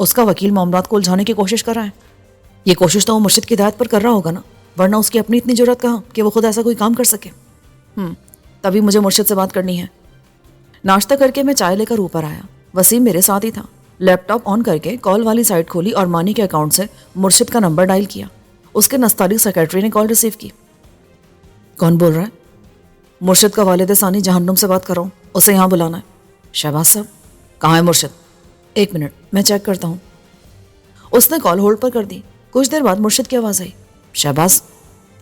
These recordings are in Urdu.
اس کا وکیل معاملات کو الجھانے کی کوشش کر رہا ہے. یہ کوشش تو وہ مرشد کی ہدایت پر کر رہا ہوگا نا, ورنہ اس کی اپنی اتنی جرأت کہاں کہ وہ خود ایسا کوئی کام کر سکے. تبھی مجھے مرشد سے بات کرنی ہے. ناشتہ کر کے میں چائے لے کر اوپر آیا. وسیم میرے ساتھ ہی تھا. لیپ ٹاپ آن کر کے کال والی سائٹ کھولی اور مانی کے اکاؤنٹ سے مرشد کا نمبر ڈائل کیا. اس کے نستعلیق سیکرٹری نے کال ریسیو کی. کون بول رہا ہے؟ مرشد کا والد ثانی جہنم سے بات کر رہا ہوں, اسے یہاں بلانا ہے. شہباز صاحب کہاں ہے مرشد؟ 1 منٹ میں چیک کرتا ہوں. اس نے کال ہولڈ پر کر دی. کچھ دیر بعد مرشد کی آواز آئی. شہباز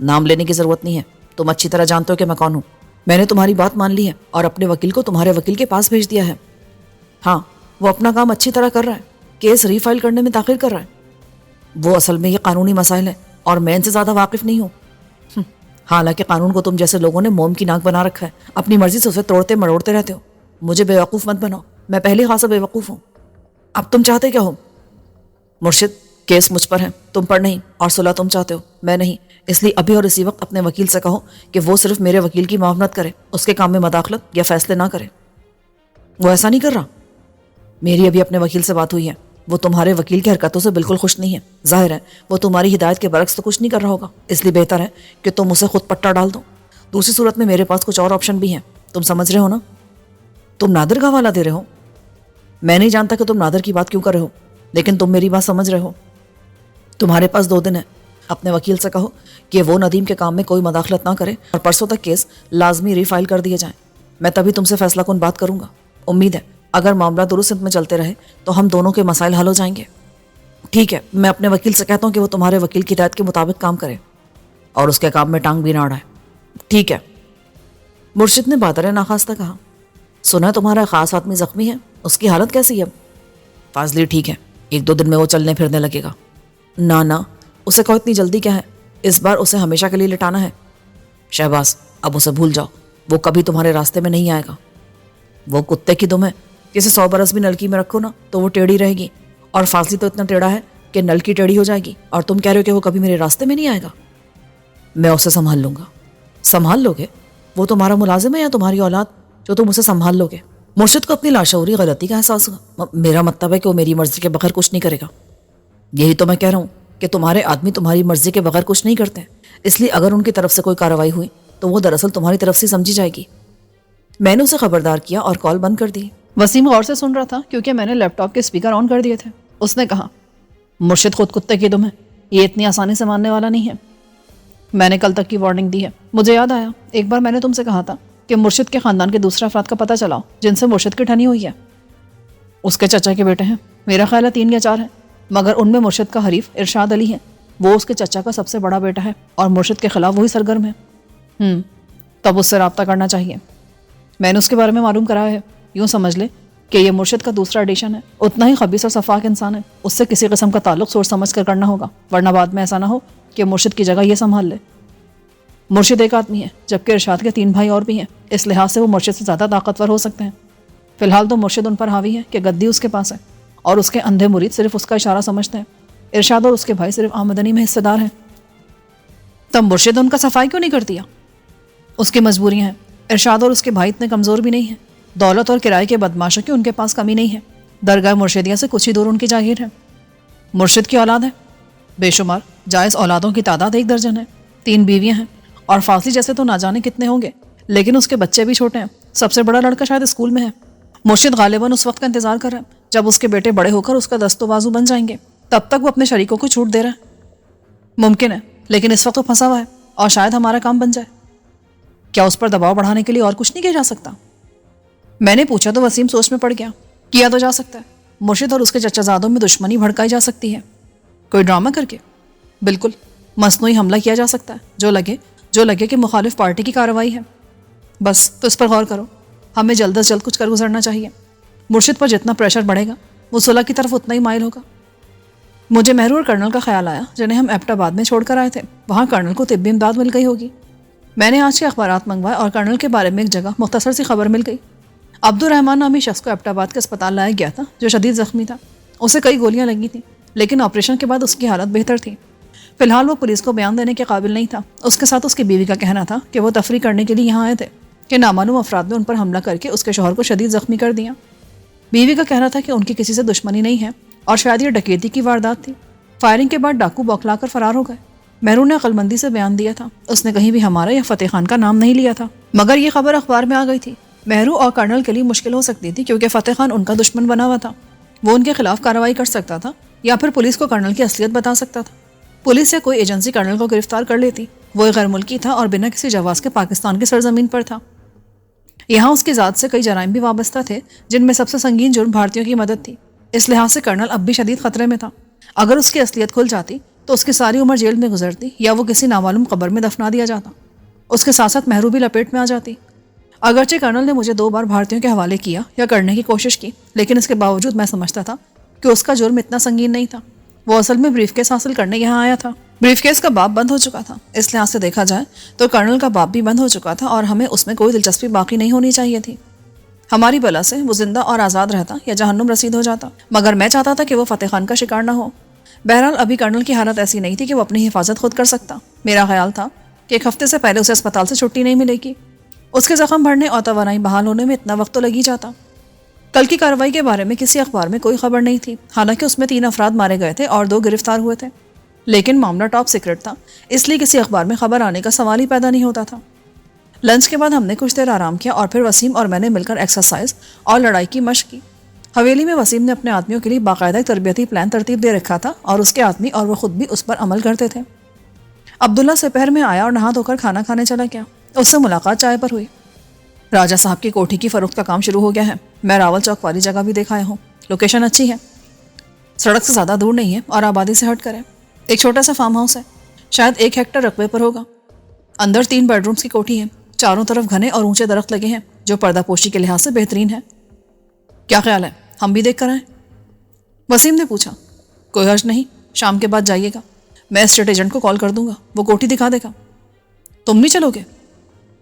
نام لینے کی ضرورت نہیں ہے, تم اچھی طرح جانتے ہو کہ میں کون ہوں. میں نے تمہاری بات مان لی ہے اور اپنے وکیل کو تمہارے وکیل کے پاس بھیج دیا ہے. ہاں وہ اپنا کام اچھی طرح کر رہا ہے, کیس ری فائل کرنے میں تاخیر کر رہا ہے. وہ اصل میں یہ قانونی مسائل ہیں اور میں ان سے زیادہ واقف نہیں ہوں. حالانکہ قانون کو تم جیسے لوگوں نے موم کی ناک بنا رکھا ہے, اپنی مرضی سے اسے توڑتے مروڑتے رہتے ہو. مجھے بیوقوف مت بناؤ, میں پہلے خاصا بیوقوف ہوں. اب تم چاہتے کیا ہو؟ مرشد کیس مجھ پر ہے, تم پر نہیں, اور صلح تم چاہتے ہو, میں نہیں. اس لیے ابھی اور اسی وقت اپنے وکیل سے کہو کہ وہ صرف میرے وکیل کی معاونت کرے, اس کے کام میں مداخلت یا فیصلے نہ کرے. وہ ایسا نہیں کر رہا. میری ابھی اپنے وکیل سے بات ہوئی ہے, وہ تمہارے وکیل کی حرکتوں سے بالکل خوش نہیں ہے. ظاہر ہے وہ تمہاری ہدایت کے برعکس تو کچھ نہیں کر رہا ہوگا, اس لیے بہتر ہے کہ تم اسے خود پٹا ڈال دو. دوسری صورت میں میرے پاس کچھ اور آپشن بھی ہیں, تم سمجھ رہے ہو نا؟ تم نادر کا حوالہ دے رہے ہو. میں نہیں جانتا کہ تم نادر کی بات کیوں کر رہے ہو, لیکن تم میری بات سمجھ رہے ہو. تمہارے پاس 2 دن ہے. اپنے وکیل سے کہو کہ وہ ندیم کے کام میں کوئی مداخلت نہ کرے اور پرسوں تک کیس لازمی ری فائل کر دیے جائیں. میں تبھی تم سے فیصلہ کن بات کروں گا. امید ہے اگر معاملہ درست سمت میں چلتے رہے تو ہم دونوں کے مسائل حل ہو جائیں گے. ٹھیک ہے, میں اپنے وکیل سے کہتا ہوں کہ وہ تمہارے وکیل کی ہدایت کے مطابق کام کرے اور اس کے کام میں ٹانگ بھی نہ اڑائے. ٹھیک ہے. مرشد نے بادر ناخواستہ کہا. سنا تمہارا خاص آدمی زخمی ہے, اس کی حالت کیسی ہے؟ فاضلی ٹھیک ہے, 1-2 دن میں وہ چلنے پھرنے لگے گا. نہ اسے کہو اتنی جلدی کیا ہے, اس بار اسے ہمیشہ کے لیے لٹانا ہے. شہباز اب اسے بھول جاؤ, وہ کبھی تمہارے راستے میں نہیں آئے گا. وہ کتے کی دم ہے, کسی 100 برس بھی نلکی میں رکھو نا تو وہ ٹیڑھی رہے گی, اور فاضلی تو اتنا ٹیڑھا ہے کہ نلکی ٹیڑھی ہو جائے گی, اور تم کہہ رہے ہو کہ وہ کبھی میرے راستے میں نہیں آئے گا. میں اسے سنبھال لوں گا. سنبھال لو گے؟ وہ تمہارا ملازم ہے یا تمہاری اولاد جو تم اسے سنبھال لو گے؟ مرشد کو اپنی لاشعوری غلطی کا احساس ہوا. میرا مطلب ہے کہ وہ میری مرضی کے بغیر کچھ نہیں کرے گا. یہی تو میں کہہ رہا ہوں کہ تمہارے آدمی تمہاری مرضی کے بغیر کچھ نہیں کرتے, اس لیے اگر ان کی طرف سے کوئی کارروائی ہوئی تو وہ دراصل تمہاری طرف سے سمجھی جائے گی. میں نے اسے خبردار کیا اور کال بند کر دی. وسیم غور سے سن رہا تھا کیونکہ میں نے لیپ ٹاپ کے اسپیکر آن کر دیے تھے. اس نے کہا, مرشد خود کتے کی دم ہے, یہ اتنی آسانی سے ماننے والا نہیں ہے. میں نے کل تک کی وارننگ دی ہے. مجھے یاد آیا ایک بار میں نے تم سے کہا تھا کہ مرشد کے خاندان کے دوسرے افراد کا پتہ چلاؤ جن سے مرشد کی ٹھنی ہوئی ہے. اس کے چچا کے بیٹے ہیں, میرا خیال ہے 3 یا 4 ہیں, مگر ان میں مرشد کا حریف ارشاد علی ہے. وہ اس کے چچا کا سب سے بڑا بیٹا ہے اور مرشد کے خلاف وہی سرگرم ہے. تب اس سے رابطہ کرنا چاہیے. میں نے اس کے بارے میں معلوم کرا ہے. یوں سمجھ لے کہ یہ مرشد کا دوسرا ایڈیشن ہے. اتنا ہی خبیث اور صفاک انسان ہے. اس سے کسی قسم کا تعلق سوچ سمجھ کر کرنا ہوگا, ورنہ بعد میں ایسا نہ ہو کہ مرشد کی جگہ یہ سنبھال لے. مرشد ایک آدمی ہے, جبکہ ارشاد کے 3 بھائی اور بھی ہیں. اس لحاظ سے وہ مرشد سے زیادہ طاقتور ہو سکتے ہیں. فی الحال تو مرشد ان پر حاوی ہے کہ گدی اس کے پاس ہے اور اس کے اندھے مرید صرف اس کا اشارہ سمجھتے ہیں. ارشاد اور اس کے بھائی صرف آمدنی میں حصے دار ہیں. تب مرشد ان کا صفائی کیوں نہیں کر دیا؟ اس کی مجبوریاں ہیں. ارشاد اور اس کے بھائی اتنے کمزور بھی نہیں ہیں. دولت اور کرائے کے بدماشوں کی ان کے پاس کمی نہیں ہے. درگاہ مرشدیہ سے کچھ ہی دور ان کی جاگیر ہے. مرشد کی اولاد ہے بے شمار. جائز اولادوں کی تعداد 1 درجن ہے. 3 بیویاں ہیں اور فاضلی جیسے تو نہ جانے کتنے ہوں گے, لیکن اس کے بچے بھی چھوٹے ہیں. سب سے بڑا لڑکا شاید اسکول میں ہے. مرشد غالباً اس وقت کا انتظار کر رہا ہے جب اس کے بیٹے بڑے ہو کر اس کا دست و بازو بن جائیں گے. تب تک وہ اپنے شریکوں کو چھوٹ دے رہا ہے. ممکن ہے, لیکن اس وقت وہ پھنسا ہوا ہے اور شاید ہمارا کام بن جائے. کیا اس پر دباؤ بڑھانے کے لیے اور کچھ نہیں کیا جا سکتا؟ میں نے پوچھا تو وسیم سوچ میں پڑ گیا. کیا تو جا سکتا ہے. مرشد اور اس کے چچا زادوں میں دشمنی بھڑکائی جا سکتی ہے. کوئی ڈرامہ کر کے؟ بالکل. مصنوعی حملہ کیا جا سکتا ہے جو لگے کہ مخالف پارٹی کی کارروائی ہے. بس تو اس پر غور کرو. ہمیں جلد از جلد کچھ کر گزرنا چاہیے. مرشد پر جتنا پریشر بڑھے گا وہ صلح کی طرف اتنا ہی مائل ہوگا. مجھے مہرو اور کرنل کا خیال آیا جنہیں ہم ایبٹ آباد میں چھوڑ کر آئے تھے. وہاں کرنل کو طبی امداد مل گئی ہوگی. میں نے آج کے اخبارات منگوائے اور کرنل کے بارے میں ایک جگہ مختصر سی خبر مل گئی. عبد الرحمان نامی شخص کو ایبٹ آباد کے اسپتال لایا گیا تھا جو شدید زخمی تھا. اسے کئی گولیاں لگی تھیں لیکن آپریشن کے بعد اس کی حالت بہتر تھی. فی الحال وہ پولیس کو بیان دینے کے قابل نہیں تھا. اس کے ساتھ اس کی بیوی کا کہنا تھا کہ وہ تفریح کرنے کے لیے یہاں آئے تھے کہ نامعلوم افراد نے ان پر حملہ کر کے اس کے شوہر کو شدید زخمی کر دیا. بیوی کا کہنا تھا کہ ان کی کسی سے دشمنی نہیں ہے اور شاید یہ ڈکیتی کی واردات تھی۔ فائرنگ کے بعد ڈاکو بوکھلا کر فرار ہو گئے۔ مہرو نے عقل مندی سے بیان دیا تھا، اس نے کہیں بھی ہمارا یا فتح خان کا نام نہیں لیا تھا، مگر یہ خبر اخبار میں آ گئی تھی۔ مہرو اور کرنل کے لیے مشکل ہو سکتی تھی کیونکہ فتح خان ان کا دشمن بنا ہوا تھا، وہ ان کے خلاف کارروائی کر سکتا تھا یا پھر پولیس کو کرنل کی اصلیت بتا سکتا تھا۔ پولیس یا کوئی ایجنسی کرنل کو گرفتار کر لیتی، وہ ایک غیر ملکی تھا اور بنا کسی جواز کے پاکستان کی سرزمین پر تھا۔ یہاں اس کی ذات سے کئی جرائم بھی وابستہ تھے، جن میں سب سے سنگین جرم بھارتیوں کی مدد تھی۔ اس لحاظ سے کرنل اب بھی شدید خطرے میں تھا۔ اگر اس کی اصلیت کھل جاتی تو اس کی ساری عمر جیل میں گزرتی یا وہ کسی نامعلوم قبر میں دفنا دیا جاتا۔ اس کے ساتھ ساتھ مہرو بھی لپیٹ میں آ جاتی۔ اگرچہ کرنل نے مجھے 2 بار بھارتیوں کے حوالے کیا یا کرنے کی کوشش کی، لیکن اس کے باوجود میں سمجھتا تھا کہ اس کا جرم اتنا سنگین نہیں تھا۔ وہ اصل میں بریف کیس حاصل کرنے یہاں آیا تھا۔ بریف کیس کا باب بند ہو چکا تھا، اس لحاظ سے دیکھا جائے تو کرنل کا باب بھی بند ہو چکا تھا اور ہمیں اس میں کوئی دلچسپی باقی نہیں ہونی چاہیے تھی۔ ہماری بلا سے وہ زندہ اور آزاد رہتا یا جہنم رسید ہو جاتا، مگر میں چاہتا تھا کہ وہ فتح خان کا شکار نہ ہو۔ بہرحال ابھی کرنل کی حالت ایسی نہیں تھی کہ وہ اپنی حفاظت خود کر سکتا۔ میرا خیال تھا کہ 1 ہفتے سے پہلے اسے اسپتال سے چھٹی نہیں ملے گی۔ اس کے زخم بھرنے اور توانائی بحال ہونے میں اتنا وقت تو لگ ہی جاتا۔ کل کی کارروائی کے بارے میں کسی اخبار میں کوئی خبر نہیں تھی، حالانکہ اس میں 3 افراد مارے گئے تھے اور 2 گرفتار ہوئے تھے، لیکن معاملہ ٹاپ سیکرٹ تھا، اس لیے کسی اخبار میں خبر آنے کا سوال ہی پیدا نہیں ہوتا تھا۔ لنچ کے بعد ہم نے کچھ دیر آرام کیا اور پھر وسیم اور میں نے مل کر ایکسرسائز اور لڑائی کی مشق کی۔ حویلی میں وسیم نے اپنے آدمیوں کے لیے باقاعدہ ایک تربیتی پلان ترتیب دے رکھا تھا اور اس کے آدمی اور وہ خود بھی اس پر عمل کرتے تھے۔ عبداللہ سپہر میں آیا اور نہا دھو کر کھانا کھانے چلا گیا۔ اس سے ملاقات چائے پر ہوئی۔ راجہ صاحب کی کوٹھی کی فروخت کا کام شروع ہو گیا ہے، میں راول چوک والی جگہ بھی دیکھ آیا ہوں، لوکیشن اچھی ہے، سڑک سے زیادہ دور نہیں ہے اور آبادی سے ہٹ کر ہے۔ ایک چھوٹا سا فارم ہاؤس ہے، شاید 1 ہیکٹر رقبے پر ہوگا۔ اندر 3 بیڈ رومز کی کوٹھی ہے، چاروں طرف گھنے اور اونچے درخت لگے ہیں جو پردہ پوشی کے لحاظ سے بہترین ہے۔ کیا خیال ہے، ہم بھی دیکھ کر آئیں؟ وسیم نے پوچھا۔ کوئی حرج نہیں، شام کے بعد جائیے گا، میں اسٹیٹ ایجنٹ کو کال کر دوں گا، وہ کوٹھی دکھا دے گا۔ تم بھی چلو گے؟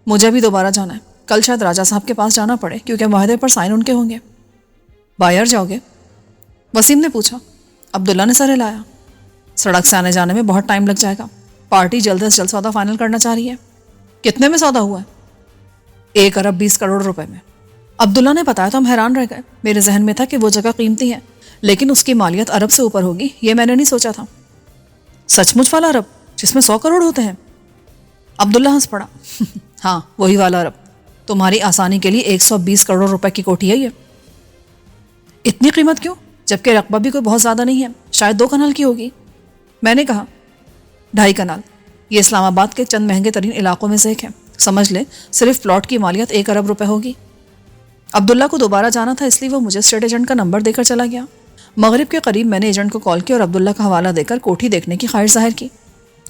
مجھے بھی دوبارہ جانا ہے، کل شاید راجہ صاحب کے پاس جانا پڑے کیونکہ معاہدے پر سائن ان کے ہوں گے۔ باہر جاؤ گے؟ وسیم نے پوچھا۔ عبداللہ نے سر ہلایا۔ سڑک سے آنے جانے میں بہت ٹائم لگ جائے گا، پارٹی جلد از جلد سودا فائنل کرنا چاہ رہی ہے۔ کتنے میں سودا ہوا ہے؟ 1 ارب 20 کروڑ روپے میں۔ عبداللہ نے بتایا تو ہم حیران رہ گئے۔ میرے ذہن میں تھا کہ وہ جگہ قیمتی ہے، لیکن اس کی مالیت ارب سے اوپر ہوگی، یہ میں نے نہیں سوچا تھا۔ سچ مچ والا ارب جس میں 100 کروڑ ہوتے ہیں؟ عبداللہ ہنس پڑا۔ ہاں وہی والا ارب، تمہاری آسانی کے لیے 120 کروڑ روپے کی کوٹھی ہے یہ۔ اتنی قیمت کیوں، جبکہ رقبہ بھی کوئی بہت زیادہ نہیں ہے، شاید 2 کنال کی ہوگی۔ میں نے کہا 2.5 کنال، یہ اسلام آباد کے چند مہنگے ترین علاقوں میں سے ایک ہے، سمجھ لے صرف پلاٹ کی مالیت 1 ارب روپے ہوگی۔ عبداللہ کو دوبارہ جانا تھا، اس لیے وہ مجھے اسٹیٹ ایجنٹ کا نمبر دے کر چلا گیا۔ مغرب کے قریب میں نے ایجنٹ کو کال کی اور عبداللہ کا حوالہ دے کر کوٹھی دیکھنے کی خواہش ظاہر کی۔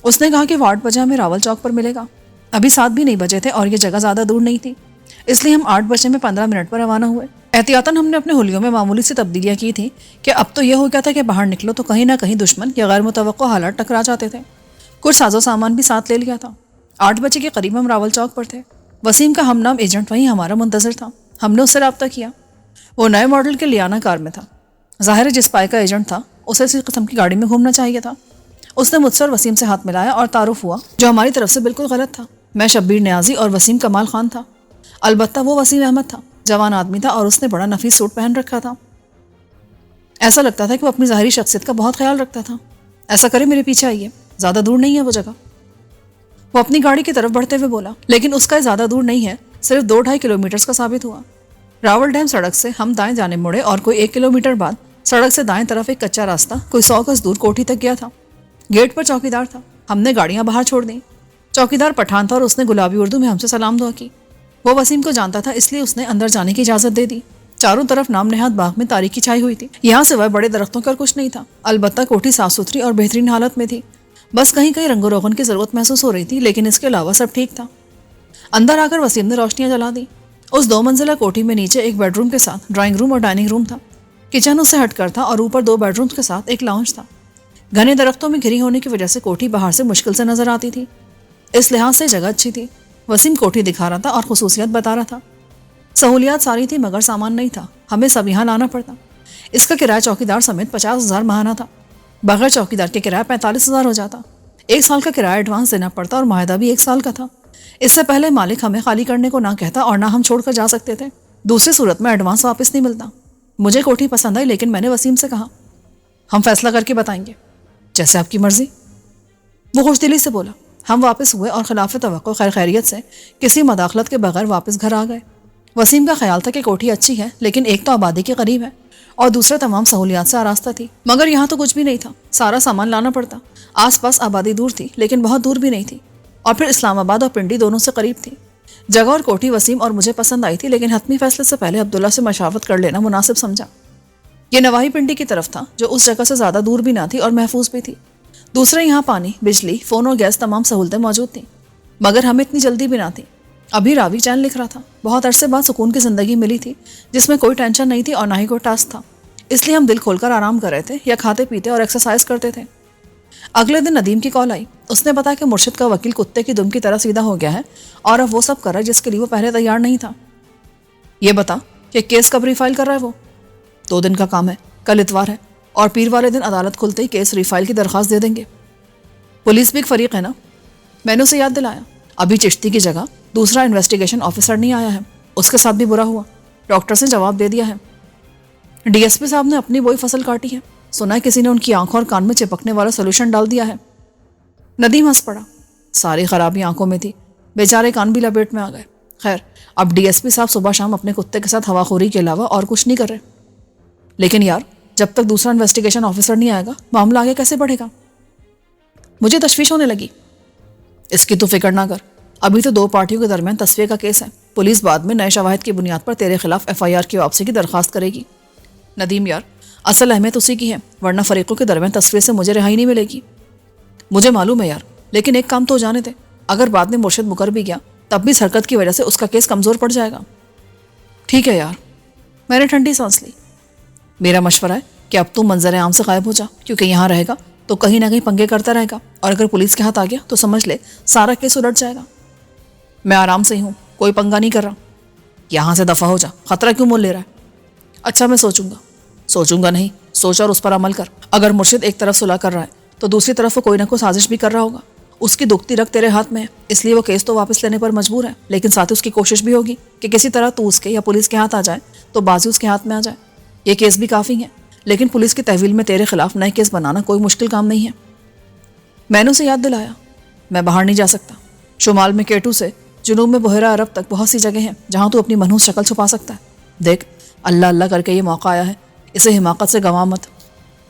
اس نے کہا کہ وہ 8 بجے ہمیں راول چوک پر ملے گا۔ ابھی 7 بھی نہیں بجے تھے اور یہ جگہ زیادہ دور نہیں تھی، اس لیے ہم 8 بجے میں 15 منٹ پر روانہ ہوئے۔ احتیاطاً ہم نے اپنے حلیوں میں معمولی سی تبدیلیاں کی تھی کہ اب تو یہ ہو گیا تھا کہ باہر نکلو تو کہیں نہ کہیں دشمن یا غیر متوقع حالات ٹکرا جاتے تھے۔ کچھ ساز و سامان بھی ساتھ لے لیا تھا۔ 8 بجے کے قریب ہم راول چوک پر تھے۔ وسیم کا ہم نام ایجنٹ وہیں ہمارا منتظر تھا۔ ہم نے اس سے رابطہ کیا۔ وہ نئے ماڈل کے لیانا کار میں تھا۔ ظاہر ہے جس پائے کا ایجنٹ تھا اسے اسی قسم کی گاڑی میں گھومنا چاہیے تھا۔ اس نے مجھ سے اور وسیم سے ہاتھ ملایا اور تعارف ہوا، جو ہماری طرف سے بالکل غلط تھا۔ میں شبیر نیازی اور وسیم کمال خان تھا، البتہ وہ وسیم احمد تھا۔ جوان آدمی تھا اور اس نے بڑا نفیس سوٹ پہن رکھا تھا، ایسا لگتا تھا کہ وہ اپنی ظاہری شخصیت کا بہت خیال رکھتا تھا۔ ایسا کرے میرے پیچھے آئیے، زیادہ دور نہیں ہے وہ جگہ۔ وہ اپنی گاڑی کی طرف بڑھتے ہوئے بولا، لیکن اس کا زیادہ دور نہیں ہے، صرف 2-2.5 کلومیٹر کا ثابت ہوا۔ راول ڈیم سڑک سے ہم دائیں جانے مڑے اور کوئی 1 کلومیٹر بعد سڑک سے دائیں طرف ایک کچا راستہ کوئی 100 گز دور کوٹھی تک گیا تھا۔ گیٹ پر چوکیدار تھا۔ ہم نے گاڑیاں باہر چھوڑ دیں۔ چوکیدار پٹھان تھا اور اس نے گلابی اردو میں ہم سے سلام دعا کی۔ وہ وسیم کو جانتا تھا، اس لیے اس نے اندر جانے کی اجازت دے دی۔ چاروں طرف نام نہاد باغ میں تاریکی چھائی ہوئی تھی، یہاں سوائے بڑے درختوں کا کچھ نہیں تھا۔ البتہ کوٹھی صاف ستھری اور بہترین حالت میں تھی، بس کہیں کہیں رنگ و روغن کی ضرورت محسوس ہو رہی تھی، لیکن اس کے علاوہ سب ٹھیک تھا۔ اندر آ کر وسیم نے روشنیاں جلا دی۔ اس 2 منزلہ کوٹھی میں نیچے ایک بیڈ روم کے ساتھ ڈرائنگ روم اور ڈائننگ روم تھا۔ کچن اس سے ہٹ کر تھا اور اوپر 2 بیڈ رومز کے ساتھ ایک لاؤنج تھا۔ گھنے درختوں میں گھری ہونے کی وجہ سے کوٹھی باہر سے مشکل سے نظر آتی تھی، اس لحاظ سے جگہ اچھی تھی۔ وسیم کوٹھی دکھا رہا تھا اور خصوصیات بتا رہا تھا۔ سہولیات ساری تھی مگر سامان نہیں تھا، ہمیں سب یہاں لانا پڑتا۔ اس کا کرایہ چوکیدار سمیت 50,000 ماہانہ تھا، بغیر چوکیدار کے کرایہ 45,000 ہو جاتا۔ 1 سال کا کرایہ ایڈوانس دینا پڑتا اور معاہدہ بھی 1 سال کا تھا۔ اس سے پہلے مالک ہمیں خالی کرنے کو نہ کہتا اور نہ ہم چھوڑ کر جا سکتے تھے، دوسری صورت میں ایڈوانس واپس نہیں ملتا۔ مجھے کوٹھی پسند آئی، لیکن میں نے وسیم سے کہا ہم فیصلہ کر کے بتائیں گے. جیسے آپ کی مرضی. وہ خوش دلی سے بولا. ہم واپس ہوئے اور خلاف توقع خیر خیریت سے کسی مداخلت کے بغیر واپس گھر آ گئے. وسیم کا خیال تھا کہ کوٹھی اچھی ہے لیکن ایک تو آبادی کے قریب ہے اور دوسرا تمام سہولیات سے آراستہ تھی. مگر یہاں تو کچھ بھی نہیں تھا. سارا سامان لانا پڑتا. آس پاس آبادی دور تھی لیکن بہت دور بھی نہیں تھی اور پھر اسلام آباد اور پنڈی دونوں سے قریب تھی. جگہ اور کوٹھی وسیم اور مجھے پسند آئی تھی لیکن حتمی فیصلے سے پہلے عبداللہ سے مشاورت کر لینا مناسب سمجھا. یہ نواحی پنڈی کی طرف تھا جو اس جگہ سے زیادہ دور بھی نہ تھی اور محفوظ بھی تھی. دوسرے یہاں پانی، بجلی، فون اور گیس تمام سہولتیں موجود تھیں. مگر ہمیں اتنی جلدی بھی نہ تھی. ابھی راوی چین لکھ رہا تھا. بہت عرصے بعد سکون کی زندگی ملی تھی جس میں کوئی ٹینشن نہیں تھی اور نہ ہی کوئی ٹاسک تھا. اس لیے ہم دل کھول کر آرام کر رہے تھے یا کھاتے پیتے اور ایکسرسائز کرتے تھے. اگلے دن ندیم کی کال آئی. اس نے بتایا کہ مرشد کا وکیل کتے کی دم کی طرح سیدھا ہو گیا ہے اور اب وہ سب کر رہا ہے جس کے لیے وہ پہلے تیار نہیں تھا. یہ بتا کہ کیس کب ریفائل کر رہا ہے وہ؟ 2 دن کا کام ہے. کل اتوار ہے اور پیر والے دن عدالت کھلتے ہی کیس ریفائل کی درخواست دے دیں گے. پولیس بھی ایک فریق ہے نا؟ میں نے اسے یاد دلایا. ابھی چشتی کی جگہ دوسرا انویسٹیگیشن آفیسر نہیں آیا ہے. اس کے ساتھ بھی برا ہوا. ڈاکٹر نے جواب دے دیا ہے. ڈی ایس پی صاحب نے اپنی وہی فصل کاٹی ہے. سنا ہے کسی نے ان کی آنکھوں اور کان میں چپکنے والا سولوشن ڈال دیا ہے. ندیم ہنس پڑا. ساری خرابی آنکھوں میں تھی. بیچارے کان بھی لپیٹ میں آ گئے. خیر اب ڈی ایس پی صاحب صبح شام اپنے کتے کے ساتھ ہواخوری کے علاوہ اور کچھ نہیں کر رہے. لیکن یار جب تک دوسرا انویسٹیگیشن آفیسر نہیں آئے گا معاملہ آگے کیسے بڑھے گا؟ مجھے تشویش ہونے لگی. اس کی تو فکر نہ کر. ابھی تو 2 پارٹیوں کے درمیان تصفیے کا کیس ہے. پولیس بعد میں نئے شواہد کی بنیاد پر تیرے خلاف ایف آئی آر کی واپسی کی درخواست کرے گی. ندیم یار اصل اہمیت اسی کی ہے ورنہ فریقوں کے درمیان تصفیے سے مجھے رہائی نہیں ملے گی. مجھے معلوم ہے یار لیکن ایک کام تو ہو جانے دے. اگر بعد میں مرشد مکر بھی گیا تب بھی اس حرکت کی وجہ سے اس کا کیس کمزور پڑ جائے گا. ٹھیک ہے یار. میں نے ٹھنڈی سانس لی. میرا مشورہ ہے کہ اب تو منظر عام سے غائب ہو جا کیونکہ یہاں رہے گا تو کہیں نہ کہیں پنگے کرتا رہے گا اور اگر پولیس کے ہاتھ آ گیا تو سمجھ لے سارا کیس الٹ جائے گا. میں آرام سے ہی ہوں. کوئی پنگا نہیں کر رہا. یہاں سے دفع ہو جا. خطرہ کیوں مول لے رہا ہے؟ اچھا میں سوچوں گا. سوچوں گا نہیں سوچ اور اس پر عمل کر. اگر مرشد ایک طرف صلح کر رہا ہے تو دوسری طرف وہ کوئی نہ کوئی سازش بھی کر رہا ہوگا. اس کی دکھتی رکھ تیرے ہاتھ میں ہے اس لیے وہ کیس تو واپس لینے پر مجبور ہے لیکن ساتھ اس کی کوشش بھی ہوگی کہ کسی طرح تو اس کے یا پولیس کے ہاتھ آ جائے تو بازی اس کے ہاتھ میں آ جائے. یہ کیس بھی کافی ہے لیکن پولیس کی تحویل میں تیرے خلاف نئے کیس بنانا کوئی مشکل کام نہیں ہے. میں نے اسے یاد دلایا. میں باہر نہیں جا سکتا. شمال میں کیٹو سے جنوب میں بحیرہ عرب تک بہت سی جگہ ہیں جہاں تو اپنی منحوس شکل چھپا سکتا ہے. دیکھ اللہ اللہ کر کے یہ موقع آیا ہے. اسے حماقت سے گنوا مت.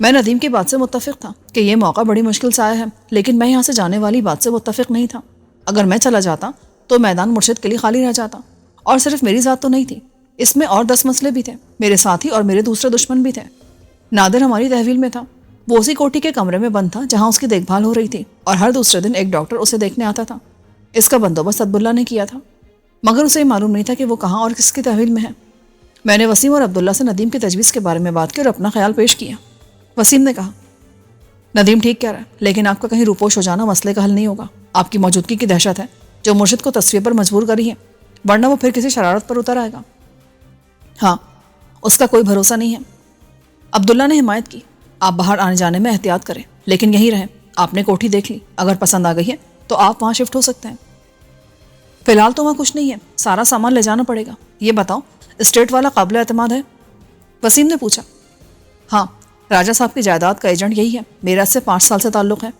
میں ندیم کی بات سے متفق تھا کہ یہ موقع بڑی مشکل سے آیا ہے لیکن میں یہاں سے جانے والی بات سے متفق نہیں تھا. اگر میں چلا جاتا تو میدان مرشد کے لیے خالی رہ جاتا. اور صرف میری ذات تو نہیں تھی. اس میں اور 10 مسئلے بھی تھے. میرے ساتھی اور میرے دوسرے دشمن بھی تھے. نادر ہماری تحویل میں تھا. وہ اسی کوٹھی کے کمرے میں بند تھا جہاں اس کی دیکھ بھال ہو رہی تھی اور ہر دوسرے دن ایک ڈاکٹر اسے دیکھنے آتا تھا. اس کا بندوبست عبداللہ نے کیا تھا مگر اسے معلوم نہیں تھا کہ وہ کہاں اور کس کی تحویل میں ہے. میں نے وسیم اور عبداللہ سے ندیم کی تجویز کے بارے میں بات کی اور اپنا خیال پیش کیا. وسیم نے کہا ندیم ٹھیک کہہ رہا ہے لیکن آپ کا کہیں روپوش ہو جانا مسئلے کا حل نہیں ہوگا. آپ کی موجودگی کی دہشت ہے جو مرشد کو تصفیے پر مجبور کری ہے ورنہ وہ پھر کسی شرارت پر اتر آئے گا. ہاں اس کا کوئی بھروسہ نہیں ہے. عبداللہ نے حمایت کی. آپ باہر آنے جانے میں احتیاط کریں لیکن یہیں رہیں. آپ نے کوٹھی دیکھ لی. اگر پسند آ گئی ہے تو آپ وہاں شفٹ ہو سکتے ہیں. فی الحال تو وہاں کچھ نہیں ہے. سارا سامان لے جانا پڑے گا. یہ بتاؤ اسٹیٹ والا قابل اعتماد ہے؟ وسیم نے پوچھا. ہاں راجہ صاحب کی جائیداد کا ایجنٹ یہی ہے. میرا اس سے 5 سال سے تعلق ہے.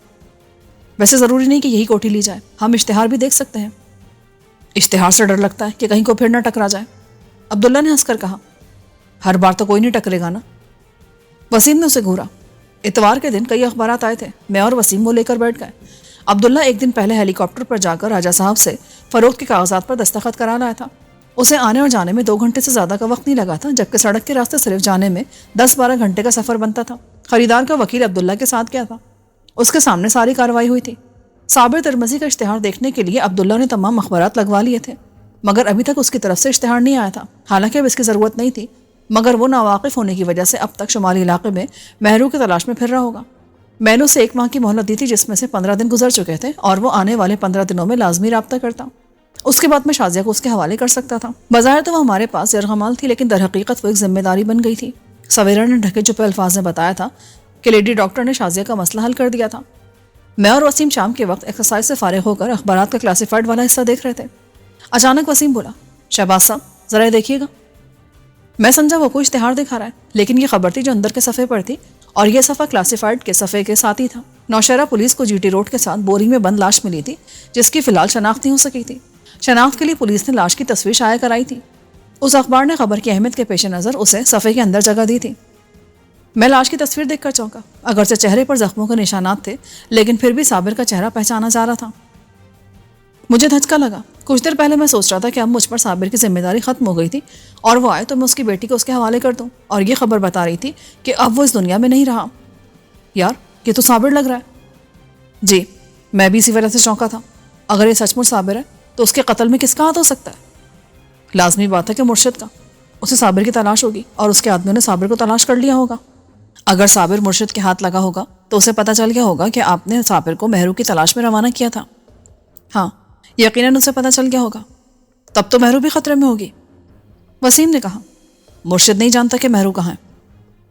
ویسے ضروری نہیں کہ یہی کوٹھی لی جائے. ہم اشتہار بھی دیکھ سکتے ہیں. اشتہار سے ڈر لگتا ہے کہ کہیں کو پھر نہ ٹکرا جائے. عبداللہ نے ہنس کر کہا ہر بار تو کوئی نہیں ٹکرے گا نا. وسیم نے اسے گھورا. اتوار کے دن کئی اخبارات آئے تھے. میں اور وسیم وہ لے کر بیٹھ گئے. عبداللہ ایک دن پہلے ہیلی کاپٹر پر جا کر راجہ صاحب سے فروخت کے کاغذات پر دستخط کرا لایا تھا. اسے آنے اور جانے میں 2 گھنٹے سے زیادہ کا وقت نہیں لگا تھا جبکہ سڑک کے راستے صرف جانے میں 10-12 گھنٹے کا سفر بنتا تھا. خریدار کا وکیل عبداللہ کے ساتھ کیا تھا. اس کے سامنے ساری کارروائی ہوئی تھی. صابر ترمذی کا اشتہار دیکھنے کے لیے عبداللہ نے تمام اخبارات لگوا لیے تھے مگر ابھی تک اس کی طرف سے اشتہار نہیں آیا تھا. حالانکہ اب اس کی ضرورت نہیں تھی مگر وہ ناواقف ہونے کی وجہ سے اب تک شمالی علاقے میں مہرو کی تلاش میں پھر رہا ہوگا. میں نے اسے 1 ماہ کی مہلت دی تھی جس میں سے 15 دن گزر چکے تھے اور وہ آنے والے 15 دنوں میں لازمی رابطہ کرتا. اس کے بعد میں شازیہ کو اس کے حوالے کر سکتا تھا. بظاہر تو وہ ہمارے پاس یرغمال تھی لیکن در حقیقت وہ ایک ذمہ داری بن گئی تھی. سویرا نے ڈھکے چپے الفاظ میں بتایا تھا کہ لیڈی ڈاکٹر نے شازیہ کا مسئلہ حل کر دیا تھا. میں اور وسیم شام کے وقت ایکسرسائز سے فارغ ہو کر اخبارات کا کلاسیفائڈ والا حصہ دیکھ رہے تھے. اچانک وسیم بولا شہباز صاحب ذرا دیکھیے گا. میں سمجھا وہ کوئی اشتہار دکھا رہا ہے لیکن یہ خبر تھی جو اندر کے صفحے پر تھی اور یہ صفحہ کلاسیفائڈ کے صفحے کے ساتھ ہی تھا۔ نوشہرہ پولیس کو جی ٹی روڈ کے ساتھ بوری میں بند لاش ملی تھی، جس کی فی الحال شناخت نہیں ہو سکی تھی۔ شناخت کے لیے پولیس نے لاش کی تصویر شائع کرائی تھی۔ اس اخبار نے خبر کی اہمیت کے پیش نظر اسے صفحے کے اندر جگہ دی تھی۔ میں لاش کی تصویر دیکھ کر چونکا۔ اگرچہ چہرے پر زخموں کے نشانات تھے، لیکن پھر بھی صابر کا چہرہ پہچانا جا رہا تھا۔ مجھے دھچکا لگا۔ کچھ دیر پہلے میں سوچ رہا تھا کہ اب مجھ پر صابر کی ذمہ داری ختم ہو گئی تھی، اور وہ آئے تو میں اس کی بیٹی کو اس کے حوالے کر دوں، اور یہ خبر بتا رہی تھی کہ اب وہ اس دنیا میں نہیں رہا۔ یار، یہ تو صابر لگ رہا ہے۔ جی، میں بھی اسی وجہ سے چونکا تھا۔ اگر یہ سچ مچ صابر ہے تو اس کے قتل میں کس کا ہاتھ ہو سکتا ہے؟ لازمی بات ہے کہ مرشد کا۔ اسے صابر کی تلاش ہوگی، اور اس کے آدمیوں نے صابر کو تلاش کر لیا ہوگا۔ اگر صابر مرشد کے ہاتھ لگا ہوگا تو اسے پتہ چل گیا ہوگا کہ آپ نے صابر کو مہرو کی تلاش میں روانہ کیا تھا۔ ہاں، یقیناً اسے پتہ چل گیا ہوگا۔ تب تو مہرو بھی خطرے میں ہوگی۔ وسیم نے کہا، مرشد نہیں جانتا کہ مہرو کہاں ہے۔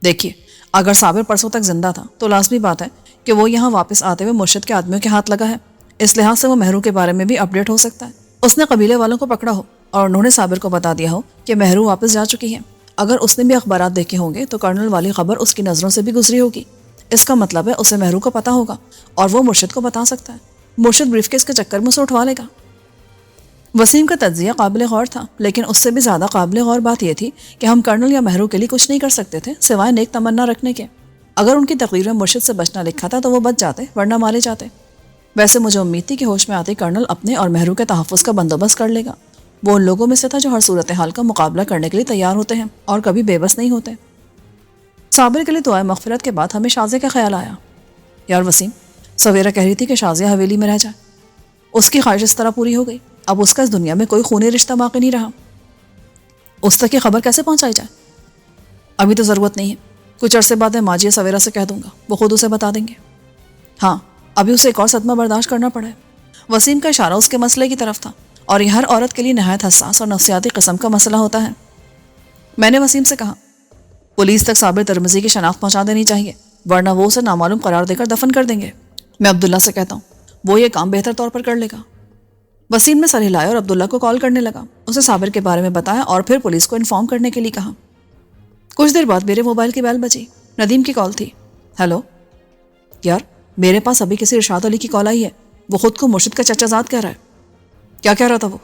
دیکھیے، اگر صابر پرسوں تک زندہ تھا تو لازمی بات ہے کہ وہ یہاں واپس آتے ہوئے مرشد کے آدمیوں کے ہاتھ لگا ہے۔ اس لحاظ سے وہ مہرو کے بارے میں بھی اپڈیٹ ہو سکتا ہے۔ اس نے قبیلے والوں کو پکڑا ہو اور انہوں نے صابر کو بتا دیا ہو کہ مہرو واپس جا چکی ہے۔ اگر اس نے بھی اخبارات دیکھے ہوں گے تو کرنل والی خبر اس کی نظروں سے بھی گزری ہوگی۔ اس کا مطلب ہے اسے مہرو کو پتا ہوگا، اور وہ مرشد کو بتا سکتا ہے۔ مرشد بریف کیس کے چکر میں اسے اٹھوا لے گا۔ وسیم کا تجزیہ قابل غور تھا، لیکن اس سے بھی زیادہ قابل غور بات یہ تھی کہ ہم کرنل یا مہرو کے لیے کچھ نہیں کر سکتے تھے سوائے نیک تمنا رکھنے کے۔ اگر ان کی تقریر میں مرشد سے بچنا لکھا تھا تو وہ بچ جاتے، ورنہ مارے جاتے۔ ویسے مجھے امید تھی کہ ہوش میں آتے کرنل اپنے اور مہرو کے تحفظ کا بندوبست کر لے گا۔ وہ ان لوگوں میں سے تھا جو ہر صورتحال کا مقابلہ کرنے کے لیے تیار ہوتے ہیں اور کبھی بے بس نہیں ہوتے۔ صابر کے لیے دعائے مغفرت کے بعد ہمیں شازیہ کا خیال آیا۔ یار وسیم، سویرا کہہ رہی تھی کہ شازیہ حویلی میں رہ جائے۔ اس کی خواہش اس طرح پوری ہو گئی، اب اس کا اس دنیا میں کوئی خونی رشتہ باقی نہیں رہا۔ اس تک یہ خبر کیسے پہنچائی جائے؟ ابھی تو ضرورت نہیں ہے، کچھ عرصے بعد میں ماجی سویرا سے کہہ دوں گا، وہ خود اسے بتا دیں گے۔ ہاں، ابھی اسے ایک اور صدمہ برداشت کرنا پڑا ہے۔ وسیم کا اشارہ اس کے مسئلے کی طرف تھا، اور یہ ہر عورت کے لیے نہایت حساس اور نفسیاتی قسم کا مسئلہ ہوتا ہے۔ میں نے وسیم سے کہا، پولیس تک صابر ترمزی کی شناخت پہنچا دینی چاہیے، ورنہ وہ اسے نامعلوم قرار دے کر دفن کر دیں گے۔ میں عبداللہ سے کہتا ہوں، وہ یہ کام بہتر طور پر کر لے گا۔ وسیم نے سر ہلایا اور عبداللہ کو کال کرنے لگا۔ اسے صابر کے بارے میں بتایا اور پھر پولیس کو انفارم کرنے کے لیے کہا۔ کچھ دیر بعد میرے موبائل کی بیل بجی۔ ندیم کی کال تھی۔ ہیلو یار، میرے پاس ابھی کسی ارشاد علی کی کال آئی ہے۔ وہ خود کو مرشد کا چچا زاد کہہ رہا ہے۔ کیا کہہ رہا تھا وہ؟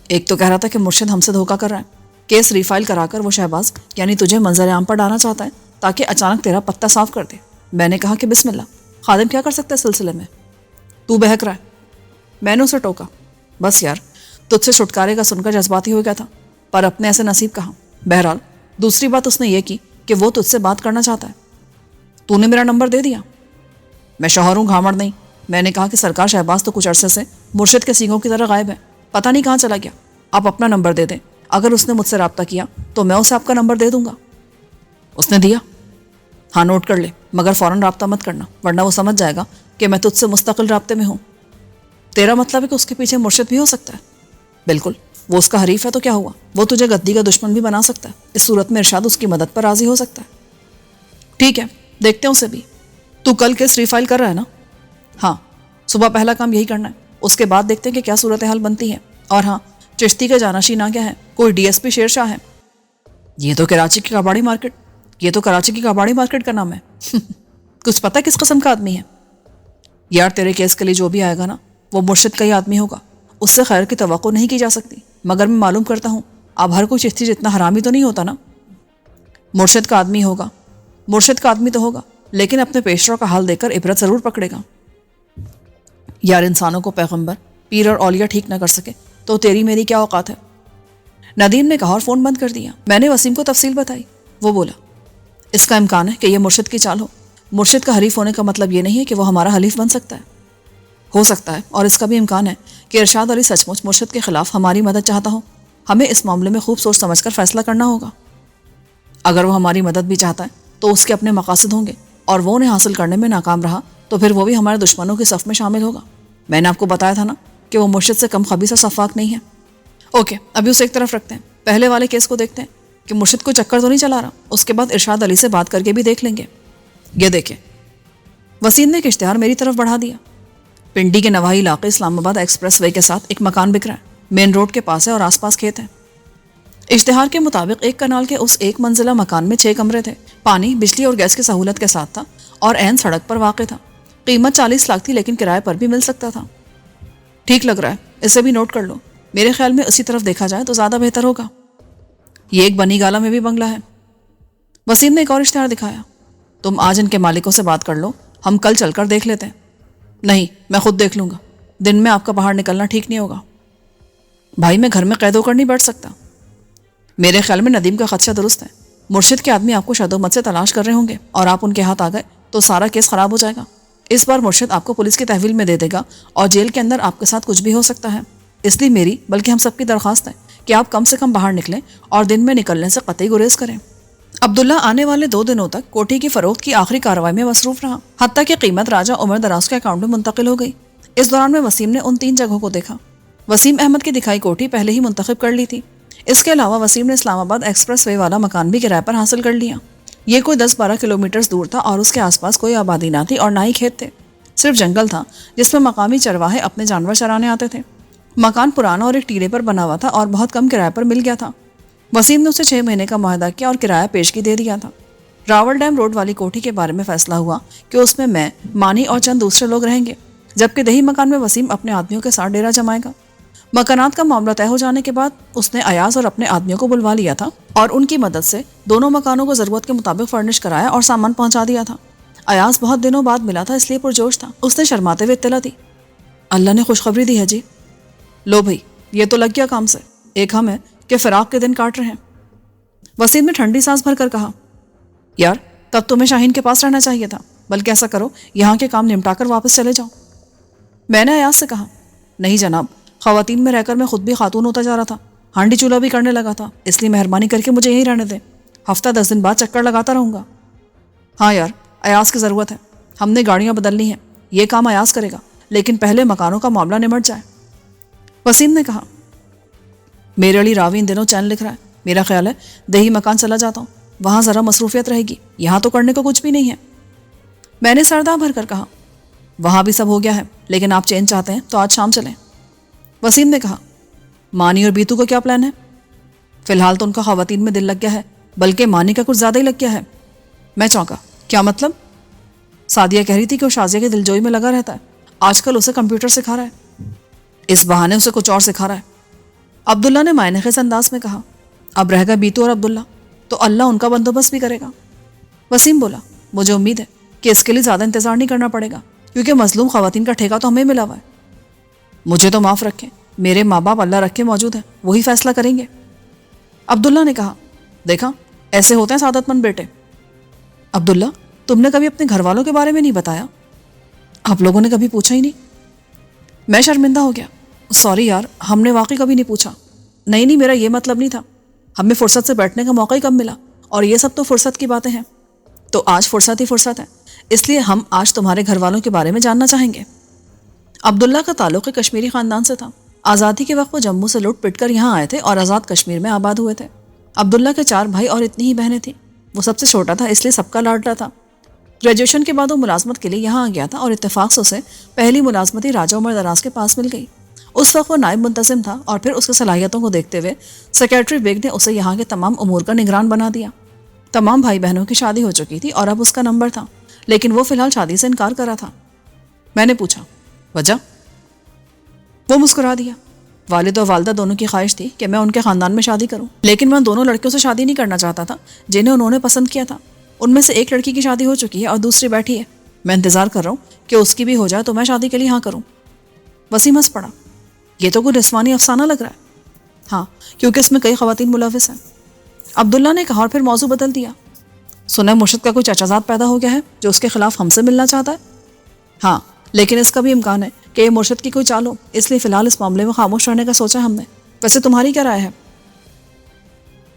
ایک تو کہہ رہا تھا کہ مرشد ہم سے دھوکہ کر رہا ہے، کیس ریفائل کرا کر وہ شہباز یعنی تجھے منظر عام پر ڈالنا چاہتا ہے تاکہ اچانک تیرا پتہ صاف کر دے۔ میں نے کہا کہ بسم اللہ، خادم کیا کر سکتا ہے سلسلے میں؟ تو بہک رہا ہے۔ میں نے اسے ٹوکا، بس یار، تجھ سے چھٹکارے کا سن کر جذباتی ہو گیا تھا، پر اپنے ایسے نصیب کہا۔ بہرحال دوسری بات اس نے یہ کی کہ وہ تجھ سے بات کرنا چاہتا ہے۔ تو نے میرا نمبر دے دیا۔ میں شوہر ہوں، گھامڑ نہیں۔ میں نے کہا کہ سرکار شہباز تو کچھ عرصے سے مرشد کے سینگوں کی طرح غائب ہے، پتہ نہیں کہاں چلا گیا۔ آپ اپنا نمبر دے دیں، اگر اس نے مجھ سے رابطہ کیا تو میں اسے آپ کا نمبر دے دوں گا۔ اس نے دیا؟ ہاں، نوٹ کر لے، مگر فوراً رابطہ مت کرنا، ورنہ وہ سمجھ جائے گا کہ میں تجھ سے مستقل رابطے میں ہوں۔ تیرا مطلب ہے کہ اس کے پیچھے مرشد بھی ہو سکتا ہے؟ بالکل، وہ اس کا حریف ہے تو کیا ہوا، وہ تجھے گدی کا دشمن بھی بنا سکتا ہے۔ اس صورت میں ارشاد اس کی مدد پر راضی ہو سکتا ہے۔ ٹھیک ہے، دیکھتے ہیں اسے بھی۔ تو کل کیس ریفائل کر رہا ہے نا؟ ہاں، صبح پہلا کام یہی کرنا ہے، اس کے بعد دیکھتے ہیں کہ کیا صورتحال بنتی ہے۔ اور ہاں، چشتی کا جانشین آ گیا ہے، کوئی D S P Sher Shah ہے۔ یہ تو کراچی کی کباڑی مارکیٹ کا نام ہے۔ کچھ پتہ کس قسم کا آدمی ہے؟ یار، تیرے کیس کے لیے جو بھی آئے گا نا، وہ مرشد کا ہی آدمی ہوگا، اس سے خیر کی توقع نہیں کی جا سکتی۔ مگر میں معلوم کرتا ہوں، اب ہر کوئی چشتی جتنا حرامی تو نہیں ہوتا نا۔ مرشد کا آدمی ہوگا، مرشد کا آدمی تو ہوگا، لیکن اپنے پیشرو کا حال دیکھ کر عبرت ضرور پکڑے گا۔ یار، انسانوں کو پیغمبر، پیر اور اولیاء ٹھیک نہ کر سکے تو تیری میری کیا اوقات ہے؟ ندیم نے کہا اور فون بند کر دیا۔ میں نے وسیم کو تفصیل بتائی۔ وہ بولا، اس کا امکان ہے کہ یہ مرشد کی چال ہو۔ مرشد کا حریف ہونے کا مطلب یہ نہیں ہے کہ وہ ہمارا حلیف بن سکتا ہے۔ ہو سکتا ہے، اور اس کا بھی امکان ہے کہ ارشاد علی سچ مچ مرشد کے خلاف ہماری مدد چاہتا ہو۔ ہمیں اس معاملے میں خوب سوچ سمجھ کر فیصلہ کرنا ہوگا۔ اگر وہ ہماری مدد بھی چاہتا ہے تو اس کے اپنے مقاصد ہوں گے، اور وہ انہیں حاصل کرنے میں ناکام رہا تو پھر وہ بھی ہمارے دشمنوں کی صف میں شامل ہوگا۔ میں نے آپ کو بتایا تھا نا کہ وہ مرشد سے کم خبیث اور صفاق نہیں ہے۔ اوکے، ابھی اسے ایک طرف رکھتے ہیں، پہلے والے کیس کو دیکھتے ہیں کہ مرشد کو چکر تو نہیں چلا رہا۔ اس کے بعد ارشاد علی سے بات کر کے بھی دیکھ لیں گے۔ یہ دیکھیں، وسیم نے ایک اشتہار میری طرف بڑھا دیا۔ پنڈی کے نواحی علاقے اسلام آباد ایکسپریس وے کے ساتھ ایک مکان بک رہا ہے، مین روڈ کے پاس ہے اور آس پاس کھیت ہیں۔ اشتہار کے مطابق ایک کنال کے اس ایک منزلہ مکان میں 6 کمرے تھے، پانی، بجلی اور گیس کی سہولت کے ساتھ تھا اور عین سڑک پر واقع تھا۔ قیمت 40 لاکھ تھی لیکن کرائے پر بھی مل سکتا تھا۔ ٹھیک لگ رہا ہے، اسے بھی نوٹ کر لو۔ میرے خیال میں اسی طرف دیکھا جائے تو زیادہ بہتر ہوگا۔ یہ ایک بنی گالا میں بھی بنگلہ ہے۔ وسیم نے ایک اور اشتہار دکھایا۔ تم آج ان کے مالکوں سے بات کر لو، ہم کل چل کر دیکھ لیتے ہیں۔ نہیں، میں خود دیکھ لوں گا، دن میں آپ کا باہر نکلنا ٹھیک نہیں ہوگا۔ بھائی میں گھر میں قید ہو کر نہیں بیٹھ سکتا۔ میرے خیال میں ندیم کا خدشہ درست ہے۔ مرشد کے آدمی آپ کو شد و مت سے تلاش کر رہے ہوں گے اور آپ ان کے ہاتھ آ گئے تو سارا کیس خراب ہو جائے گا۔ اس بار مرشد آپ کو پولیس کی تحویل میں دے دے گا اور جیل کے اندر آپ کے ساتھ کچھ بھی ہو سکتا ہے۔ اس لیے میری بلکہ ہم سب کی درخواست ہے کہ آپ کم سے کم باہر نکلیں اور دن میں نکلنے سے قطعی گریز کریں۔ عبداللہ آنے والے 2 دنوں تک کوٹھی کی فروخت کی آخری کارروائی میں مصروف رہا، حتیٰ کہ قیمت راجہ عمر دراز کے اکاؤنٹ میں منتقل ہو گئی۔ اس دوران میں وسیم نے ان 3 جگہوں کو دیکھا۔ وسیم احمد کی دکھائی کوٹھی پہلے ہی منتخب کر لی تھی۔ اس کے علاوہ وسیم نے اسلام آباد ایکسپریس وے والا مکان بھی کرائے پر حاصل کر لیا۔ یہ کوئی 10-12 کلومیٹر دور تھا اور اس کے آس پاس کوئی آبادی نہ تھی اور نہ ہی کھیت تھے، صرف جنگل تھا جس میں مقامی چرواہے اپنے جانور چرانے آتے تھے۔ مکان پرانا اور ایک ٹیلے پر بنا ہوا تھا اور بہت کم کرائے پر مل گیا تھا۔ وسیم نے اسے 6 مہینے کا معاہدہ کیا اور کرایہ پیشگی دے دیا تھا۔ راول ڈیم روڈ والی کوٹھی کے بارے میں فیصلہ ہوا کہ اس میں مانی اور چند دوسرے لوگ رہیں گے، جبکہ دیہی مکان میں وسیم اپنے آدمیوں کے ساتھ ڈیرا جمائے گا۔ مکانات کا معاملہ طے ہو جانے کے بعد اس نے ایاز اور اپنے آدمیوں کو بلوا لیا تھا اور ان کی مدد سے دونوں مکانوں کو ضرورت کے مطابق فرنش کرایا اور سامان پہنچا دیا تھا۔ ایاز بہت دنوں بعد ملا تھا اس لیے پرجوش تھا۔ اس نے شرماتے ہوئے اطلاع دی، اللہ نے خوشخبری دی ہے جی۔ لو بھائی، یہ تو لگ گیا کام سے، ایک ہم ہے کہ فراق کے دن کاٹ رہے ہیں۔ وسیم نے ٹھنڈی سانس بھر کر کہا، یار تب تمہیں شاہین کے پاس رہنا چاہیے تھا، بلکہ ایسا کرو یہاں کے کام نمٹا کر واپس چلے جاؤ۔ میں نے ایاز سے کہا، نہیں جناب، خواتین میں رہ کر میں خود بھی خاتون ہوتا جا رہا تھا، ہانڈی چولہا بھی کرنے لگا تھا، اس لیے مہربانی کر کے مجھے یہیں رہنے دیں، ہفتہ 10 دن بعد چکر لگاتا رہوں گا۔ ہاں یار، ایاز کی ضرورت ہے، ہم نے گاڑیاں بدلنی ہیں، یہ کام ایاز کرے گا، لیکن پہلے مکانوں کا معاملہ نمٹ جائے۔ وسیم نے کہا، میرے علی راوی ان دنوں چین لکھ رہا ہے، میرا خیال ہے دیہی مکان چلا جاتا ہوں، وہاں ذرا مصروفیت رہے گی، یہاں تو کرنے کو کچھ بھی نہیں ہے۔ میں نے سردہ بھر کر کہا، وہاں بھی سب ہو گیا ہے، لیکن آپ چین چاہتے ہیں تو آج شام چلیں۔ وسیم نے کہا، مانی اور بیتو کا کیا پلان ہے؟ فی الحال تو ان کا خواتین میں دل لگ گیا ہے، بلکہ مانی کا کچھ زیادہ ہی لگ گیا ہے۔ میں چونکا، کیا مطلب؟ سعدیہ کہہ رہی تھی کہ وہ شازیہ کے دلجوئی میں لگا رہتا ہے، آج کل اسے کمپیوٹر سکھا رہا ہے، اس بہانے اسے کچھ اور سکھا رہا ہے۔ عبداللہ نے معنی خیز انداز میں کہا، اب رہ گا بیتو اور عبداللہ، تو اللہ ان کا بندوبست بھی کرے گا۔ وسیم بولا، مجھے امید ہے کہ اس کے لیے زیادہ انتظار نہیں کرنا پڑے گا، کیونکہ مظلوم خواتین کا ٹھیکہ تو ہمیں ملا ہوا ہے۔ مجھے تو معاف رکھیں، میرے ماں باپ اللہ رکھے موجود ہیں، وہی فیصلہ کریں گے۔ عبداللہ نے کہا، دیکھا ایسے ہوتے ہیں سعادت مند بیٹے۔ عبداللہ، تم نے کبھی اپنے گھر والوں کے بارے میں نہیں بتایا؟ آپ لوگوں نے کبھی پوچھا ہی نہیں؟ میں شرمندہ ہو گیا، سوری یار، ہم نے واقعی کبھی نہیں پوچھا۔ نہیں، میرا یہ مطلب نہیں تھا، ہمیں فرصت سے بیٹھنے کا موقع ہی کب ملا، اور یہ سب تو فرصت کی باتیں ہیں، تو آج فرصت ہی فرصت ہے، اس لیے ہم آج تمہارے گھر والوں کے بارے میں جاننا چاہیں گے۔ عبداللہ کا تعلق کشمیری خاندان سے تھا۔ آزادی کے وقت وہ جموں سے لٹ پٹ کر یہاں آئے تھے اور آزاد کشمیر میں آباد ہوئے تھے۔ عبداللہ کے 4 بھائی اور اتنی ہی بہنیں تھیں، وہ سب سے چھوٹا تھا، اس لیے سب کا لاڈلا تھا۔ گریجویشن کے بعد وہ ملازمت کے لیے یہاں آ گیا تھا اور اتفاق سے اسے پہلی ملازمتی راجہ عمر دراز کے پاس مل گئی۔ اس وقت وہ نائب منتظم تھا اور پھر اس کی صلاحیتوں کو دیکھتے ہوئے سیکریٹری بیگ نے اسے یہاں کے تمام امور کا نگران بنا دیا۔ تمام بھائی بہنوں کی شادی ہو چکی تھی اور اب اس کا نمبر تھا، لیکن وہ فی الحال شادی سے انکار کر رہا تھا۔ میں نے پوچھا، وجہ؟ وہ مسکرا دیا، والد اور والدہ دونوں کی خواہش تھی کہ میں ان کے خاندان میں شادی کروں، لیکن میں ان دونوں لڑکیوں سے شادی نہیں کرنا چاہتا تھا جنہیں انہوں نے پسند کیا تھا۔ ان میں سے ایک لڑکی کی شادی ہو چکی ہے اور دوسری بیٹھی ہے، میں انتظار کر رہا ہوں کہ اس کی بھی ہو جائے تو میں شادی کے لیے ہاں کروں۔ وسیم ہنس پڑا، یہ تو کوئی رسوانی افسانہ لگ رہا ہے۔ ہاں، کیونکہ اس میں کئی خواتین ملوث ہیں۔ عبداللہ نے کہا اور پھر موضوع بدل دیا، سنا ہے مرشد کا کوئی چچا زاد پیدا ہو گیا ہے جو اس کے خلاف ہم سے ملنا چاہتا ہے؟ ہاں، لیکن اس کا بھی امکان ہے کہ یہ مرشد کی کوئی چال ہو، اس لیے فی الحال اس معاملے میں خاموش رہنے کا سوچا ہم نے۔ ویسے تمہاری کیا رائے ہے؟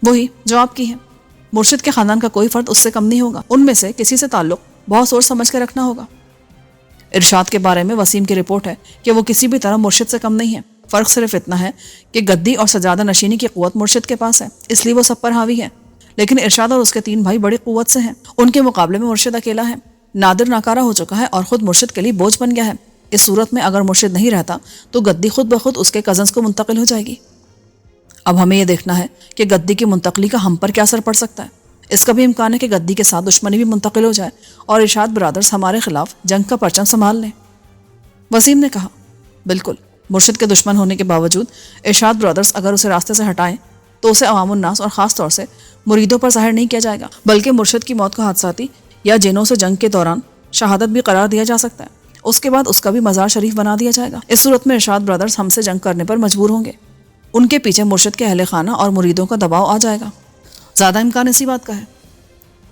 وہی جو آپ کی ہے، مرشد کے خاندان کا کوئی فرد اس سے کم نہیں ہوگا، ان میں سے کسی سے تعلق بہت سوچ سمجھ کے رکھنا ہوگا۔ ارشاد کے بارے میں وسیم کی رپورٹ ہے کہ وہ کسی بھی طرح مرشد سے کم نہیں ہے، فرق صرف اتنا ہے کہ گدی اور سجادہ نشینی کی قوت مرشد کے پاس ہے، اس لیے وہ سب پر حاوی ہے، لیکن ارشاد اور اس کے 3 بھائی بڑی قوت سے ہیں، ان کے مقابلے میں مرشد اکیلا ہے، نادر ناکارہ ہو چکا ہے اور خود مرشد کے لیے بوجھ بن گیا ہے۔ اس صورت میں اگر مرشد نہیں رہتا تو گدی خود بخود اس کے کزنز کو منتقل ہو جائے گی۔ اب ہمیں یہ دیکھنا ہے کہ گدی کی منتقلی کا ہم پر کیا اثر پڑ سکتا ہے۔ اس کا بھی امکان ہے کہ گدی کے ساتھ دشمنی بھی منتقل ہو جائے اور ارشاد برادرز ہمارے خلاف جنگ کا پرچم سنبھال لیں۔ وسیم نے کہا، بالکل، مرشد کے دشمن ہونے کے باوجود ارشاد برادرز اگر اسے راستے سے ہٹائیں تو اسے عوام الناس اور خاص طور سے مریدوں پر ظاہر نہیں کیا جائے گا، بلکہ مرشد کی موت کو حادثاتی یا جنوں سے جنگ کے دوران شہادت بھی قرار دیا جا سکتا ہے۔ اس کے بعد اس کا بھی مزار شریف بنا دیا جائے گا۔ اس صورت میں ارشاد برادرز ہم سے جنگ کرنے پر مجبور ہوں گے۔ ان کے پیچھے مرشد کے اہل خانہ اور مریدوں کا دباؤ آ جائے گا۔ زیادہ امکان اسی بات کا ہے۔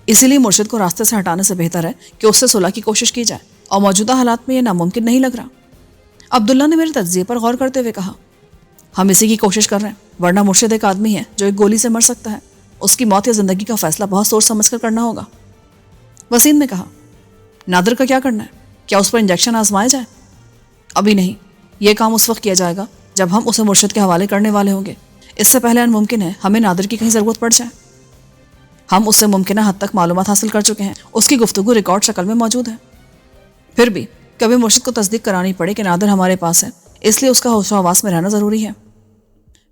اسی لیے مرشد کو راستے سے ہٹانے سے بہتر ہے کہ اس سے صلح کی کوشش کی جائے، اور موجودہ حالات میں یہ ناممکن نہیں لگ رہا۔ عبداللہ نے میرے تجزیے پر غور کرتے ہوئے کہا، ہم اسی کی کوشش کر رہے ہیں، ورنہ مرشد ایک آدمی ہے جو ایک گولی سے مر سکتا ہے۔ اس کی موت یا زندگی کا فیصلہ بہت سوچ سمجھ کر کرنا ہوگا۔ وسیم نے کہا، نادر کا کیا کرنا ہے؟ کیا اس پر انجیکشن آزمایا جائے؟ ابھی نہیں، یہ کام اس وقت کیا جائے گا جب ہم اسے مرشد کے حوالے کرنے والے ہوں گے۔ اس سے پہلے ممکن ہے ہمیں نادر کی کہیں ضرورت پڑ جائے۔ ہم اس سے ممکنہ حد تک معلومات حاصل کر چکے ہیں، اس کی گفتگو ریکارڈ شکل میں موجود ہے۔ پھر بھی کبھی مرشد کو تصدیق کرانی پڑے کہ نادر ہمارے پاس ہے، اس لیے اس کا ہوش و حواس میں رہنا ضروری ہے۔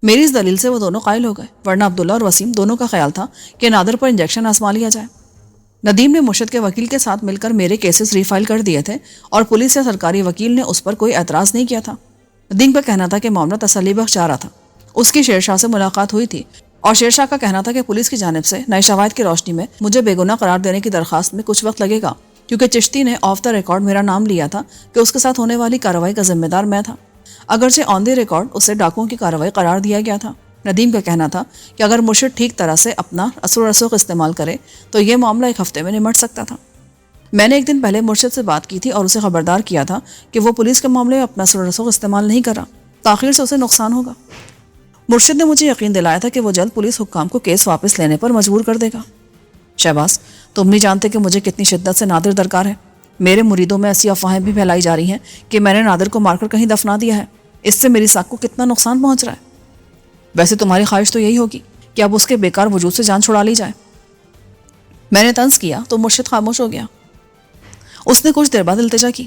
میری اس دلیل سے وہ دونوں قائل ہو گئے، ورنہ عبداللہ اور وسیم دونوں کا خیال تھا کہ نادر پر انجیکشن آزما لیا جائے۔ ندیم نے مرشد کے وکیل کے ساتھ مل کر میرے کیسز ری فائل کر دیے تھے اور پولیس یا سرکاری وکیل نے اس پر کوئی اعتراض نہیں کیا تھا۔ ندیم کا کہنا تھا کہ معاملہ تسلی بخش جا رہا تھا۔ اس کی شیر شاہ سے ملاقات ہوئی تھی اور شیر شاہ کا کہنا تھا کہ پولیس کی جانب سے نئے شواہد کی روشنی میں مجھے بے گناہ قرار دینے کی درخواست میں کچھ وقت لگے گا، کیونکہ چشتی نے آف دا ریکارڈ میرا نام لیا تھا کہ اس کے ساتھ ہونے والی کارروائی کا ذمہ دار میں تھا، اگرچہ آن دی ریکارڈ اسے ڈاکوؤں کی کارروائی قرار دیا گیا تھا۔ ندیم کا کہنا تھا کہ اگر مرشد ٹھیک طرح سے اپنا اثر و رسوخ استعمال کرے تو یہ معاملہ ایک ہفتے میں نمٹ سکتا تھا۔ میں نے ایک دن پہلے مرشد سے بات کی تھی اور اسے خبردار کیا تھا کہ وہ پولیس کے معاملے میں اپنا اثر و رسوخ استعمال نہیں کر رہا، تاخیر سے اسے نقصان ہوگا۔ مرشد نے مجھے یقین دلایا تھا کہ وہ جلد پولیس حکام کو کیس واپس لینے پر مجبور کر دے گا۔ شہباز، تم نہیں جانتے کہ مجھے کتنی شدت سے نادر درکار ہے۔ میرے مریدوں میں ایسی افواہیں بھی پھیلائی جا رہی ہیں کہ میں نے نادر کو مار کر کہیں دفنا دیا ہے۔ اس سے میری ساکھ کو کتنا نقصان پہنچ رہا ہے۔ ویسے تمہاری خواہش تو یہی ہوگی کہ اب اس کے بیکار وجود سے جان چھڑا لی جائے۔ میں نے طنز کیا تو مرشد خاموش ہو گیا۔ اس نے کچھ دیر بعد التجا کی،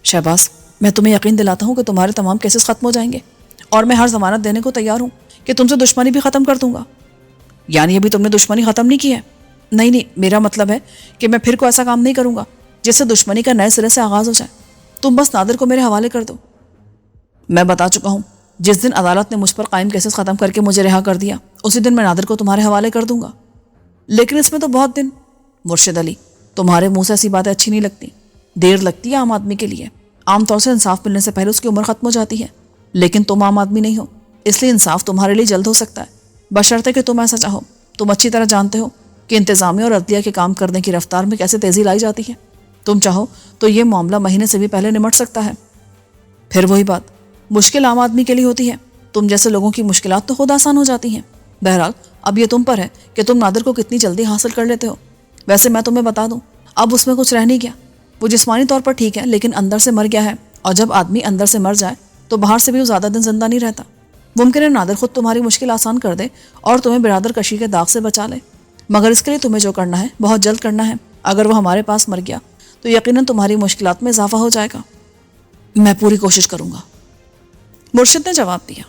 شہباز، میں تمہیں یقین دلاتا ہوں کہ تمہارے تمام کیسز ختم ہو جائیں گے، اور میں ہر ضمانت دینے کو تیار ہوں کہ تم سے دشمنی بھی ختم کر دوں گا۔ یعنی ابھی تم نے دشمنی ختم نہیں کی ہے؟ نہیں، میرا مطلب ہے کہ میں پھر کو ایسا کام نہیں کروں گا جس سے دشمنی کا نئے سرے سے آغاز ہو جائے۔ تم بس نادر کو میرے حوالے کر دو۔ میں بتا چکا ہوں، جس دن عدالت نے مجھ پر قائم کیسز ختم کر کے مجھے رہا کر دیا، اسی دن میں نادر کو تمہارے حوالے کر دوں گا۔ لیکن اس میں تو بہت دن۔ مرشد علی، تمہارے منہ سے ایسی باتیں اچھی نہیں لگتی۔ دیر لگتی ہے عام آدمی کے لیے، عام طور سے انصاف ملنے سے پہلے اس کی عمر ختم ہو جاتی ہے، لیکن تم عام آدمی نہیں ہو، اس لیے انصاف تمہارے لیے جلد ہو سکتا ہے، بشرطے کہ تم ایسا چاہو۔ تم اچھی طرح جانتے ہو کہ انتظامیہ اور عدلیہ کے کام کرنے کی رفتار میں کیسے تیزی لائی جاتی ہے۔ تم چاہو تو یہ معاملہ مہینے سے بھی پہلے نمٹ سکتا ہے۔ پھر وہی بات، مشکل عام آدمی کے لیے ہوتی ہے، تم جیسے لوگوں کی مشکلات تو خود آسان ہو جاتی ہیں۔ بہرحال اب یہ تم پر ہے کہ تم نادر کو کتنی جلدی حاصل کر لیتے ہو۔ ویسے میں تمہیں بتا دوں، اب اس میں کچھ رہ نہیں گیا۔ وہ جسمانی طور پر ٹھیک ہے لیکن اندر سے مر گیا ہے، اور جب آدمی اندر سے مر جائے تو باہر سے بھی وہ زیادہ دن زندہ نہیں رہتا۔ ممکن ہے نادر خود تمہاری مشکل آسان کر دے اور تمہیں برادر کشی کے داغ سے بچا لے، مگر اس کے لیے تمہیں جو کرنا ہے بہت جلد کرنا ہے۔ اگر وہ ہمارے پاس مر گیا تو یقیناً تمہاری مشکلات میں اضافہ ہو جائے گا۔ میں پوری کوشش کروں گا، مرشد نے جواب دیا۔